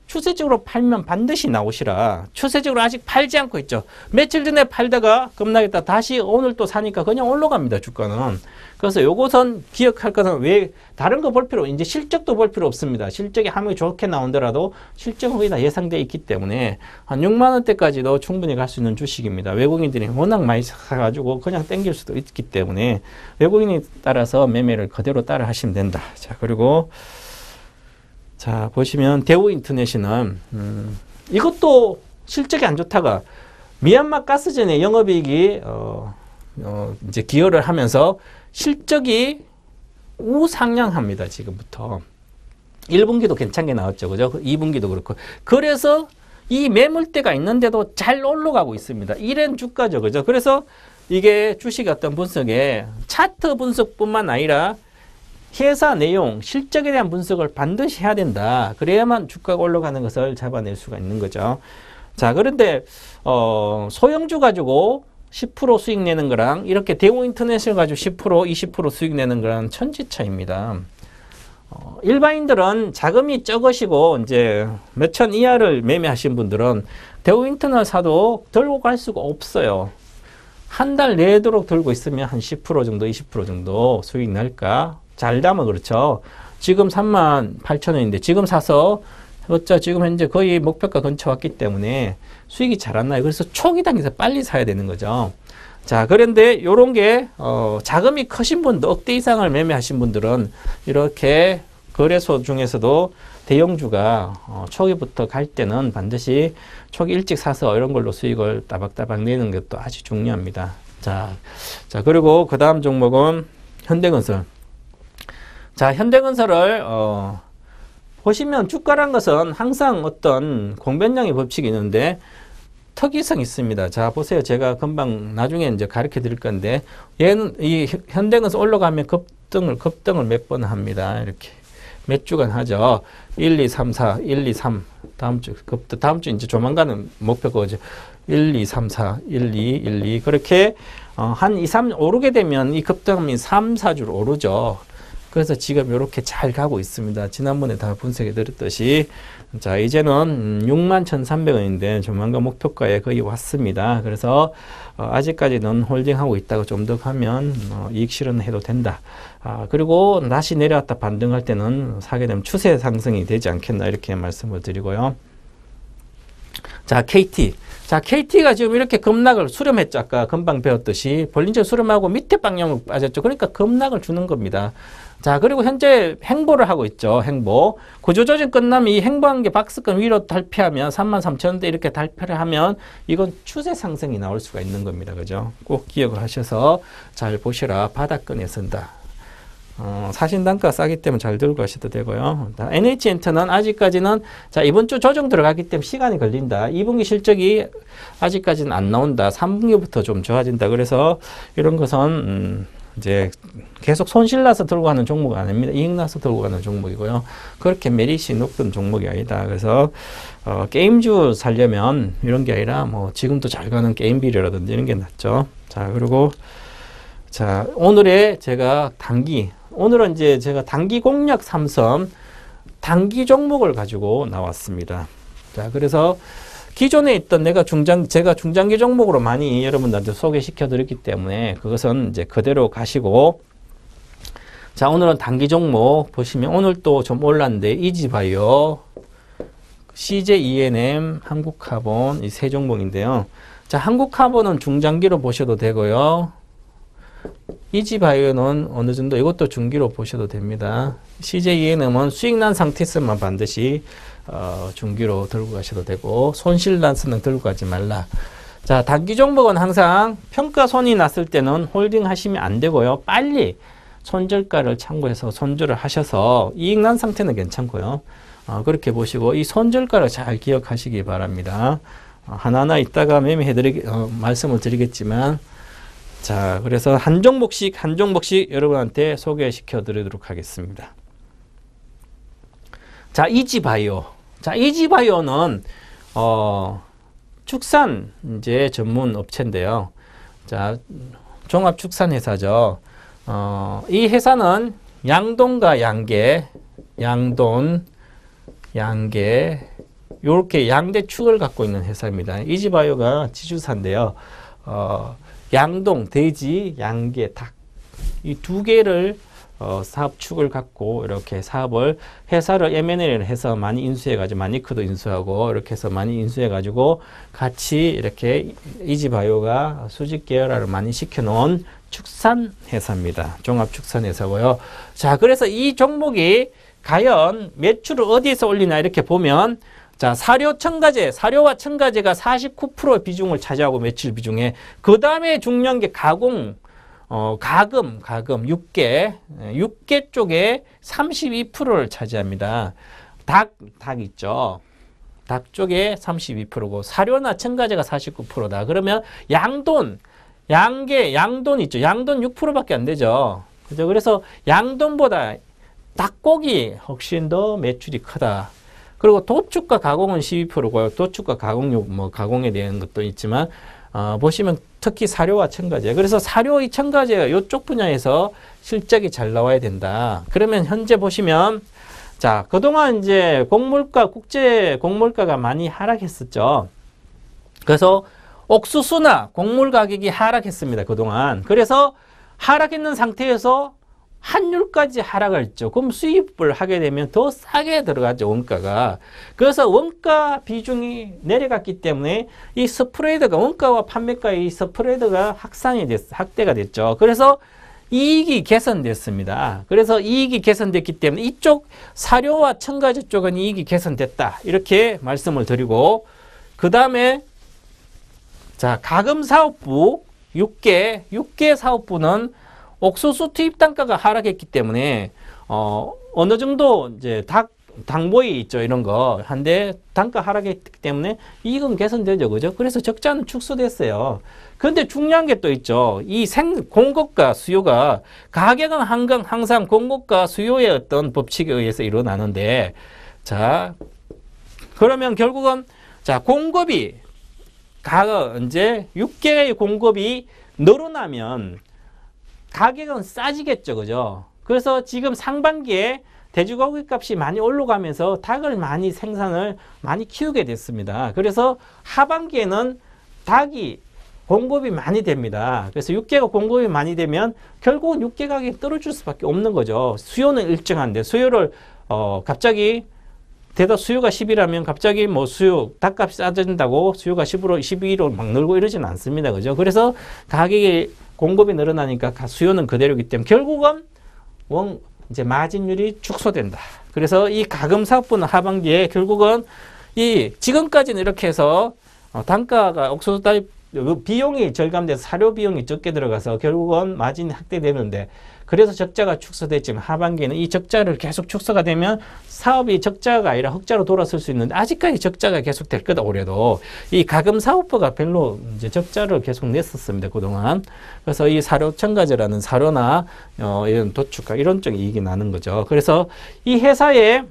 추세적으로 팔면 반드시 나오시라. 추세적으로 아직 팔지 않고 있죠. 며칠 전에 팔다가 급락했다 다시 오늘 또 사니까 그냥 올라갑니다. 주가는. 그래서 요것은 기억할 것은 왜 다른 거 볼 필요 이제 실적도 볼 필요 없습니다. 실적이 아무리 좋게 나온더라도 실적은 거의 다 예상되어 있기 때문에 한 6만 원대까지도 충분히 갈 수 있는 주식입니다. 외국인들이 워낙 많이 사가지고 그냥 땡길 수도 있기 때문에 외국인이 따라서 매매를 그대로 따라 하시면 된다. 자, 그리고 자, 보시면 대우인터내셔널 이것도 실적이 안 좋다가 미얀마 가스전에 영업이익이 이제 기여를 하면서 실적이 우상향합니다. 지금부터 1분기도 괜찮게 나왔죠. 그죠? 2분기도 그렇고 그래서 이 매물대가 있는데도 잘 올라가고 있습니다. 이런 주가죠. 그죠? 그래서 이게 주식 어떤 분석에 차트 분석뿐만 아니라 회사 내용, 실적에 대한 분석을 반드시 해야 된다. 그래야만 주가가 올라가는 것을 잡아낼 수가 있는 거죠. 자, 그런데 소형주 가지고 10% 수익 내는 거랑 이렇게 대우인터넷을 가지고 10%, 20% 수익 내는 거랑 천지차입니다. 일반인들은 자금이 적으시고 이제 몇천 이하를 매매하신 분들은 대우인터넷 사도 들고 갈 수가 없어요. 한 달 내도록 들고 있으면 한 10% 정도, 20% 정도 수익 날까? 잘 담아 그렇죠. 지금 38,000원인데 지금 사서 지금 현재 거의 목표가 근처 왔기 때문에 수익이 잘 안 나요. 그래서 초기 단계에서 빨리 사야 되는 거죠. 자, 그런데 요런 게 자금이 크신 분들, 억대 이상을 매매하신 분들은 이렇게 거래소 중에서도 대형주가 초기부터 갈 때는 반드시 초기 일찍 사서 이런 걸로 수익을 따박따박 내는 것도 아주 중요합니다. 자, 그리고 그 다음 종목은 현대건설. 자, 현대건설을 보시면 주가란 것은 항상 어떤 공변량의 법칙이 있는데 특이성이 있습니다. 자, 보세요. 제가 금방 나중에 이제 가르쳐 드릴 건데, 얘는 이 현대건설 올라가면 급등을 몇 번 합니다. 이렇게. 몇 주간 하죠. 1, 2, 3, 4, 1, 2, 3. 다음 주 이제 조만간은 목표 그거죠. 1, 2, 3, 4, 1, 2, 1, 2. 그렇게, 한 2, 3 오르게 되면 이 급등이 3, 4주로 오르죠. 그래서 지금 이렇게 잘 가고 있습니다. 지난번에 다 분석해 드렸듯이. 자, 이제는 61,300원인데 조만간 목표가에 거의 왔습니다. 그래서 아직까지는 홀딩하고 있다가 좀 더 가면 이익 실현해도 된다. 그리고 다시 내려왔다 반등할 때는 사게 되면 추세 상승이 되지 않겠나 이렇게 말씀을 드리고요. 자, KT. 자, KT가 지금 이렇게 급락을 수렴했죠. 아까 금방 배웠듯이 볼린저 수렴하고 밑에 방향으로 빠졌죠. 그러니까 급락을 주는 겁니다. 자, 그리고 현재 행보를 하고 있죠. 행보. 구조조정 끝나면 이 행보한 게 박스권 위로 달피하면 33,000원대 이렇게 달피를 하면 이건 추세 상승이 나올 수가 있는 겁니다. 그죠? 꼭 기억을 하셔서 잘 보시라. 바닥권에 선다. 사신단가 싸기 때문에 잘 들고 가셔도 되고요. NH엔터는 아직까지는 자, 이번 주 조정 들어가기 때문에 시간이 걸린다. 2분기 실적이 아직까지는 안 나온다. 3분기부터 좀 좋아진다. 그래서 이런 것은 이제 계속 손실 나서 들고 가는 종목은 아닙니다. 이익 나서 들고 가는 종목이고요. 그렇게 메리트 높은 종목이 아니다. 그래서 게임주 살려면 이런 게 아니라 뭐 지금도 잘 가는 게임비리라든지 이런 게 낫죠. 자, 그리고 자, 오늘의 제가 오늘은 이제 제가 단기 공략 3섬 단기 종목을 가지고 나왔습니다. 자, 그래서 기존에 있던 제가 중장기 종목으로 많이 여러분들한테 소개시켜 드렸기 때문에 그것은 이제 그대로 가시고, 자, 오늘은 단기 종목 보시면 오늘 또 좀 올랐는데 이지바이오, CJENM, 한국카본 이 세 종목인데요. 자, 한국카본은 중장기로 보셔도 되고요. 이지바이오는 어느 정도 이것도 중기로 보셔도 됩니다. CJENM은 수익 난 상태에서만 반드시 중기로 들고 가셔도 되고 손실 난서는 들고 가지 말라. 자, 단기 종목은 항상 평가손이 났을 때는 홀딩 하시면 안 되고요. 빨리 손절가를 참고해서 손절을 하셔서 이익 난 상태는 괜찮고요. 그렇게 보시고 이 손절가를 잘 기억하시기 바랍니다. 하나하나 이따가 말씀을 드리겠지만, 자, 그래서 한 종목씩 여러분한테 소개시켜 드리도록 하겠습니다. 자, 이지바이오. 자, 이지바이오는 축산 이제 전문 업체인데요. 자, 종합 축산 회사죠. 이 회사는 양돈과 양계 요렇게 양대 축을 갖고 있는 회사입니다. 이지바이오가 지주사인데요. 양동, 돼지, 양계, 닭 이 두 개를 사업축을 갖고 이렇게 회사를 M&A를 해서 많이 인수해가지고 마니크도 인수하고 이렇게 해서 많이 인수해가지고 같이 이렇게 이지바이오가 수직 계열화를 많이 시켜놓은 축산 회사입니다. 종합 축산 회사고요. 자, 그래서 이 종목이 과연 매출을 어디에서 올리나 이렇게 보면, 자, 사료와 첨가제가 49% 비중을 차지하고 매출 비중에, 그 다음에 중요한 게 가금, 육계 쪽에 32%를 차지합니다. 닭 있죠. 닭 쪽에 32%고, 사료나 첨가제가 49%다. 그러면 양돈 있죠. 양돈 6%밖에 안 되죠. 그죠? 그래서 양돈보다 닭고기 훨씬 더 매출이 크다. 그리고 도축과 가공은 12%고요. 도축과 가공육, 가공에 대한 것도 있지만, 보시면 특히 사료와 첨가제. 그래서 사료, 이 첨가제가 이쪽 분야에서 실적이 잘 나와야 된다. 그러면 현재 보시면, 자, 그동안 이제 국제 곡물가가 많이 하락했었죠. 그래서 옥수수나 곡물 가격이 하락했습니다. 그동안. 그래서 하락했는 상태에서 환율까지 하락을 했죠. 그럼 수입을 하게 되면 더 싸게 들어가죠, 원가가. 그래서 원가 비중이 내려갔기 때문에 이 스프레드가, 원가와 판매가의 이 스프레드가 확대가 됐죠. 그래서 이익이 개선됐습니다. 그래서 이익이 개선됐기 때문에 이쪽 사료와 첨가제 쪽은 이익이 개선됐다. 이렇게 말씀을 드리고, 그 다음에 자, 가금사업부 6개 사업부는 옥수수 투입 단가가 하락했기 때문에 어느 정도 이제 당보이 있죠. 이런 거. 한데 단가 하락했기 때문에 이익은 개선되죠. 그죠? 그래서 적자는 축소됐어요. 그런데 중요한 게 또 있죠. 이 공급과 수요가, 가격은 항상 공급과 수요의 어떤 법칙에 의해서 일어나는데, 자, 그러면 결국은, 자, 공급이, 이제 6개의 공급이 늘어나면 가격은 싸지겠죠. 그죠? 그래서 지금 상반기에 돼지고기 값이 많이 올라가면서 닭을 많이 생산을 많이 키우게 됐습니다. 그래서 하반기에는 닭이 공급이 많이 됩니다. 그래서 육개가 공급이 많이 되면 결국은 육개 가격이 떨어질 수밖에 없는 거죠. 수요는 일정한데 수요를 갑자기 대다 수요가 10이라면 갑자기 뭐 닭값이 싸진다고 수요가 10으로 12로 막 늘고 이러지는 않습니다. 그죠? 그래서 가격이 공급이 늘어나니까 수요는 그대로이기 때문에 결국은 이제 마진율이 축소된다. 그래서 이 가금 사업부는 하반기에 결국은 지금까지는 이렇게 해서 단가가 옥수수 비용이 절감돼서 사료 비용이 적게 들어가서 결국은 마진이 확대되는데, 그래서 적자가 축소됐지만 하반기에는 이 적자를 계속 축소가 되면 사업이 적자가 아니라 흑자로 돌아설 수 있는데, 아직까지 적자가 계속 될 거다. 올해도 이 가금 사업부가 별로 이제 적자를 계속 냈었습니다. 그동안. 그래서 이 사료 첨가제라는 사료나 이런 도축가 이런 쪽에 이익이 나는 거죠. 그래서 이 회사의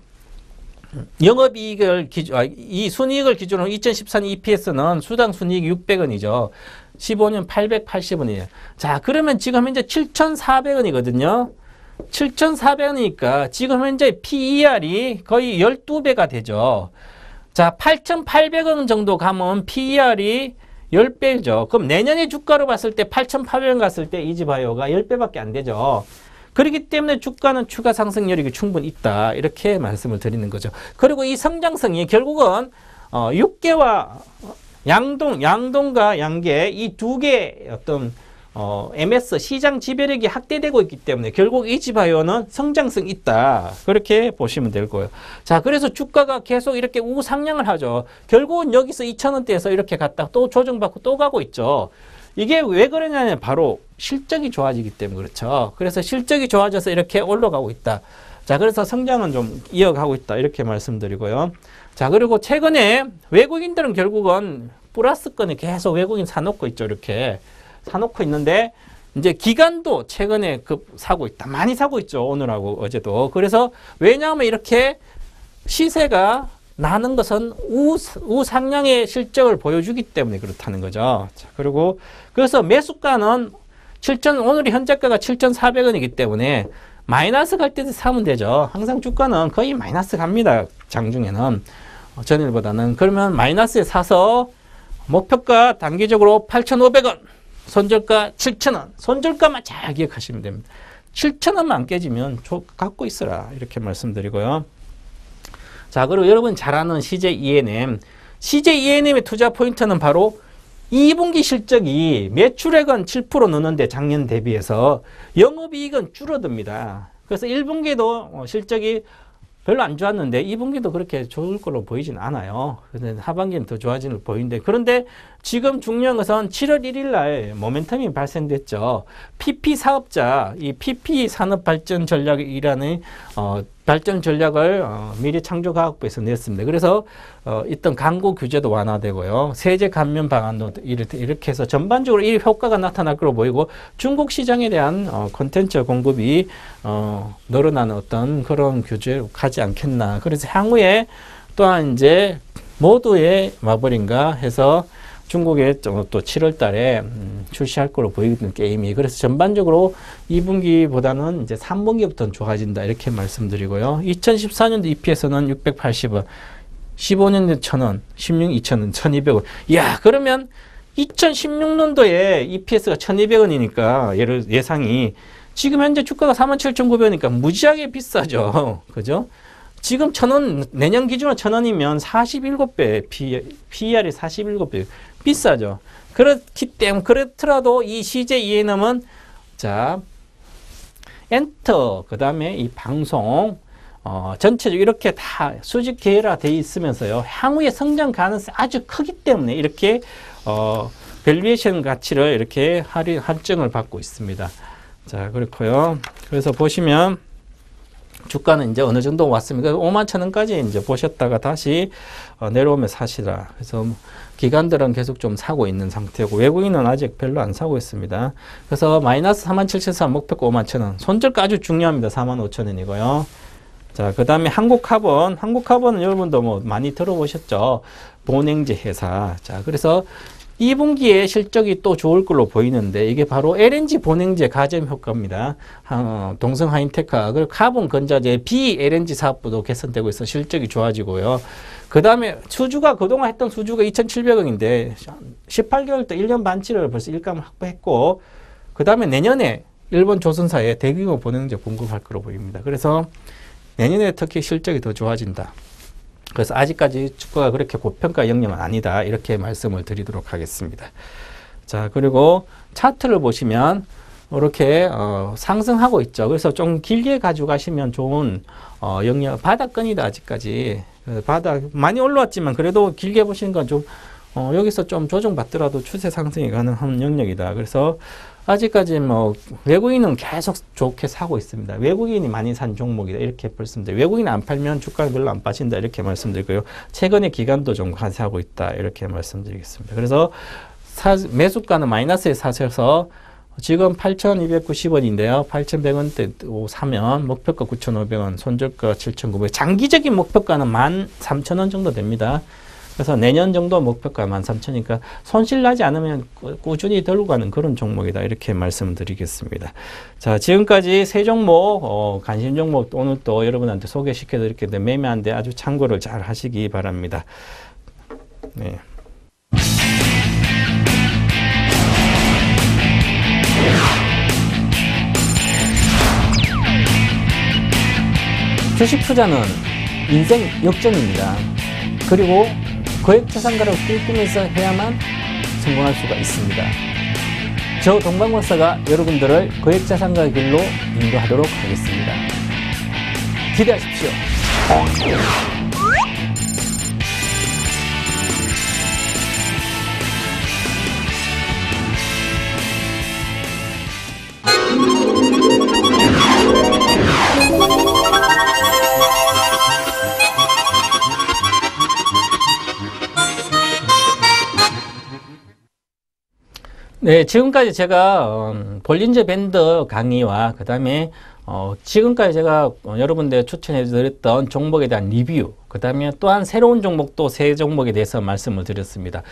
영업이익을 이 순이익을 기준으로 2014년 EPS는 수당 순이익이 600원이죠. 15년 880원이에요. 자, 그러면 지금 현재 7,400원이거든요. 7,400원이니까 지금 현재 PER이 거의 12배가 되죠. 자, 8,800원 정도 가면 PER이 10배죠. 그럼 내년에 주가로 봤을 때 8,800원 갔을 때 이지바이오가 10배밖에 안 되죠. 그렇기 때문에 주가는 추가 상승 여력이 충분히 있다. 이렇게 말씀을 드리는 거죠. 그리고 이 성장성이 결국은 육개와 양동과 양계 이 두 개의 어떤 MS 시장 지배력이 확대되고 있기 때문에 결국 이지바이오는 성장성이 있다. 그렇게 보시면 될 거예요. 자, 그래서 주가가 계속 이렇게 우상향을 하죠. 결국은 여기서 2,000원대에서 이렇게 갔다 또 조정받고 또 가고 있죠. 이게 왜 그러냐면 바로 실적이 좋아지기 때문에 그렇죠. 그래서 실적이 좋아져서 이렇게 올라가고 있다. 자, 그래서 성장은 좀 이어가고 있다. 이렇게 말씀드리고요. 자, 그리고 최근에 외국인들은 결국은 플러스권에 계속 외국인 사놓고 있죠. 이렇게 사놓고 있는데 이제 기관도 최근에 사고 있다. 많이 사고 있죠. 오늘하고 어제도. 그래서 왜냐하면 이렇게 시세가 나는 것은 우상향의 실적을 보여주기 때문에 그렇다는 거죠. 자, 그리고 그래서 매수가는 오늘이 현재가가 7,400원이기 때문에 마이너스 갈 때도 사면 되죠. 항상 주가는 거의 마이너스 갑니다. 장중에는 전일보다는. 그러면 마이너스에 사서 목표가 단기적으로 8,500원, 손절가 7,000원, 손절가만 잘 기억하시면 됩니다. 7,000원만 안 깨지면 갖고 있어라. 이렇게 말씀드리고요. 자, 그리고 여러분 잘 아는 CJ ENM. CJ ENM의 투자 포인트는 바로 2분기 실적이 매출액은 7% 느는데 작년 대비해서 영업이익은 줄어듭니다. 그래서 1분기도 실적이 별로 안 좋았는데 2분기도 그렇게 좋을 걸로 보이진 않아요. 그래서 하반기는 더 좋아지는 보이는데, 그런데 지금 중요한 것은 7월 1일 날 모멘텀이 발생됐죠. PP 사업자, 이 PP 산업발전전략이라는 발전 전략을 미래 창조과학부에서 냈습니다. 그래서 있던 광고 규제도 완화되고요. 세제 감면 방안도 이렇게 해서 전반적으로 이 효과가 나타날 걸로 보이고, 중국 시장에 대한 콘텐츠 공급이 늘어나는 어떤 그런 규제를 하지 않겠나. 그래서 향후에 또한 이제 모두의 마블인가 해서 중국에 또 7월 달에 출시할 걸로 보이는 게임이, 그래서 전반적으로 2분기보다는 이제 3분기부터는 좋아진다. 이렇게 말씀드리고요. 2014년도 EPS는 680원, 15년도 1,000원, 16, 2,000원, 1,200원. 이야, 그러면 2016년도에 EPS가 1,200원이니까 예상이 지금 현재 주가가 47,900원이니까 무지하게 비싸죠. 그죠? 지금 1,000원, 내년 기준으로 1,000원이면 47배, PER이 47배. 비싸죠. 그렇기 때문에, 그렇더라도 이 CJ ENM은, 자, 엔터, 그 다음에 이 방송, 전체적으로 이렇게 다 수직 계열화되어 있으면서요, 향후의 성장 가능성이 아주 크기 때문에 이렇게, 밸류에이션 가치를 이렇게 할증을 받고 있습니다. 자, 그렇고요. 그래서 보시면, 주가는 이제 어느 정도 왔습니까? 51,000원까지 이제 보셨다가 다시 내려오면 사시라. 그래서 기관들은 계속 좀 사고 있는 상태고 외국인은 아직 별로 안 사고 있습니다. 그래서 마이너스 47,000원 목표가 51,000원. 손절가 아주 중요합니다. 45,000원이고요. 자, 그 다음에 한국카본. 한국카본은 여러분도 뭐 많이 들어보셨죠? 본행제 회사. 자, 그래서 2분기에 실적이 또 좋을 걸로 보이는데 이게 바로 LNG 본행제 가점 효과입니다. 동성 하인테크가 그리고 카본 건자재 비LNG 사업부도 개선되고 있어 실적이 좋아지고요. 그 다음에 수주가 그동안 했던 수주가 2,700억인데 18개월 때 1년 반치를 벌써 일감을 확보했고 그 다음에 내년에 일본 조선사에 대규모 본행제 공급할 걸로 보입니다. 그래서 내년에 특히 실적이 더 좋아진다. 그래서 아직까지 주가가 그렇게 고평가 영역은 아니다. 이렇게 말씀을 드리도록 하겠습니다. 자, 그리고 차트를 보시면 이렇게 상승하고 있죠. 그래서 좀 길게 가지고 가시면 좋은 영역, 바닥권이다. 아직까지. 바닥 많이 올라왔지만 그래도 길게 보시는 건 좀 여기서 좀 조정받더라도 추세 상승이 가능한 영역이다. 그래서 아직까지 뭐 외국인은 계속 좋게 사고 있습니다. 외국인이 많이 산 종목이다. 이렇게 말씀드립니다. 외국인 안 팔면 주가가 별로 안 빠진다. 이렇게 말씀드리고요. 최근에 기간도 좀 가세하고 있다. 이렇게 말씀드리겠습니다. 그래서 매수가는 마이너스에 사셔서 지금 8,290원인데요. 8,100원대 사면 목표가 9,500원, 손절가 7,900원. 장기적인 목표가는 13,000원 정도 됩니다. 그래서 내년 정도 목표가 13,000원이니까 손실 나지 않으면 꾸준히 들고 가는 그런 종목이다. 이렇게 말씀드리겠습니다. 자, 지금까지 세 종목, 관심 종목 오늘 또 여러분한테 소개시켜 드렸는데 매매한데 아주 참고를 잘 하시기 바랍니다. 네. 주식 투자는 인생 역전입니다. 그리고 거액자산가를 꿈꾸면서 해야만 성공할 수가 있습니다. 저 동방박사가 여러분들을 거액자산가의 길로 인도하도록 하겠습니다. 기대하십시오. 네, 지금까지 제가 볼린저 밴드 강의와 그 다음에 지금까지 제가 여러분들 추천해 드렸던 종목에 대한 리뷰, 그 다음에 또한 새로운 종목도 세 종목에 대해서 말씀을 드렸습니다.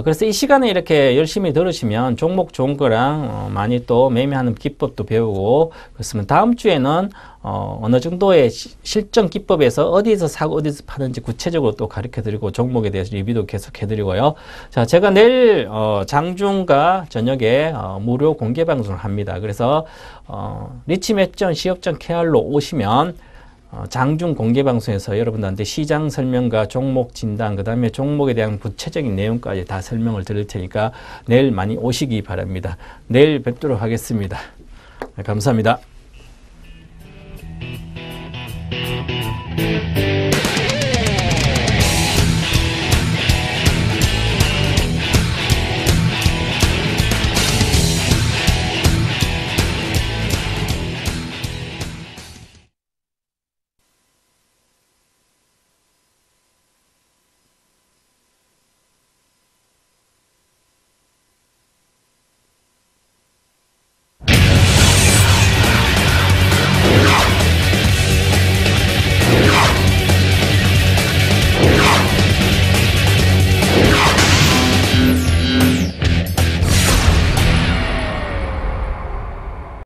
그래서 이 시간에 이렇게 열심히 들으시면 종목 좋은 거랑 많이 또 매매하는 기법도 배우고, 그렇으면 다음 주에는 어느 정도의 실전 기법에서 어디에서 사고 어디서 파는지 구체적으로 또 가르쳐 드리고 종목에 대해서 리뷰도 계속 해 드리고요. 자, 제가 내일 장중과 저녁에 무료 공개 방송을 합니다. 그래서 리치맷전 시업전 KR로 오시면 장중 공개 방송에서 여러분들한테 시장 설명과 종목 진단, 그 다음에 종목에 대한 구체적인 내용까지 다 설명을 드릴 테니까 내일 많이 오시기 바랍니다. 내일 뵙도록 하겠습니다. 감사합니다.